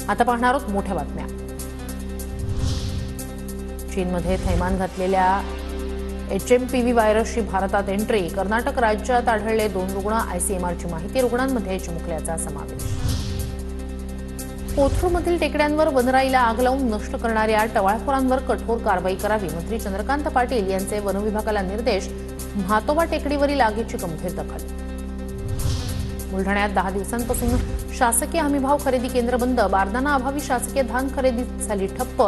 आता पाहणार आहोत मोठ्या बातम्या। चीनमध्ये थैमान घातलेल्या HMPV व्हायरसची भारतात एंट्री। कर्नाटक राज्यात आढळले 2 रुग्ण। ICMRची माहिती। रुग्णांमध्ये चिमुकल्याचा समावेश। कोथरूडमधील टेकड्यांवर वनराईला आग लावून नष्ट करणाऱ्या टवाळखोरांवर कठोर कारवाई करावी। मंत्री चंद्रकांत पाटील यांचे वन विभागाला निर्देश। म्हातोबा टेकडीवरील आगीची गंभीर दखल। बुलढाण्यात 10 दिवसांपासून शासकीय हमीभाव खरेदी केंद्र बंद। बारदाना अभावी शासकीय धान खरेदी झाली ठप्प।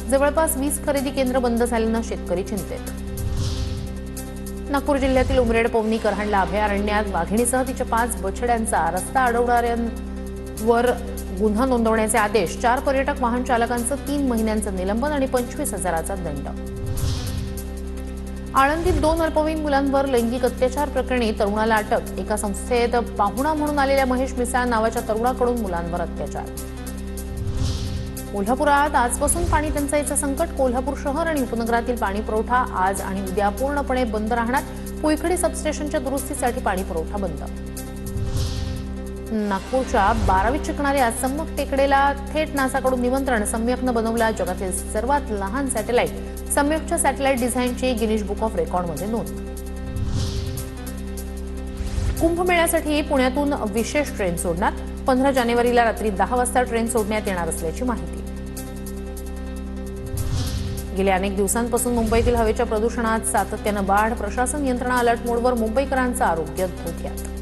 जवळपास 20 खरेदी केंद्र बंद झाल्यानं शेतकरी चिंतेत। नागपूर जिल्ह्यातील उमरेड पवनी करहांडला अभयारण्यात वाघिणीसह तिच्या 5 बछड्यांचा रस्ता अडवणाऱ्यांवर गुन्हा नोंदवण्याचे आदेश। 4 पर्यटक वाहन चालकांचं 3 महिन्यांचं निलंबन आणि 25,000चा दंड। आळंदीत 2 अल्पवयीन मुलांवर लैंगिक अत्याचार प्रकरणी तरुणाला अटक। एका संस्थेत पाहुणा म्हणून आलेल्या महेश मिसाळ नावाच्या तरुणाकडून मुलांवर अत्याचार। कोल्हापुरात आजपासून पाणी टंचाईचं संकट। कोल्हापूर शहर आणि उपनगरातील पाणी पुरवठा आज आणि उद्या पूर्णपणे बंद राहणार। पुईखडी सबस्टेशनच्या दुरुस्तीसाठी पाणी पुरवठा बंद। नागपूरच्या 12वीत शिकणाऱ्या सम्यक टेकडेला थेट नासाकडून निमंत्रण। सम्यकनं बनवला जगातील सर्वात लहान सॅटेलाइट। सम्यकच्या सॅटेलाइट डिझाईनची गिनीज बुक ऑफ रेकॉर्डमध्ये नोंद। कुंभमेळ्यासाठी पुण्यातून विशेष ट्रेन सोडणार। 15 जानेवारीला रात्री 10 वाजता ट्रेन सोडण्यात येणार असल्याची माहिती। गेल्या अनेक दिवसांपासून मुंबईतील हवेच्या प्रदूषणात सातत्यानं वाढ। प्रशासन यंत्रणा अलर्ट मोडवर। मुंबईकरांचं आरोग्य धोक्यात।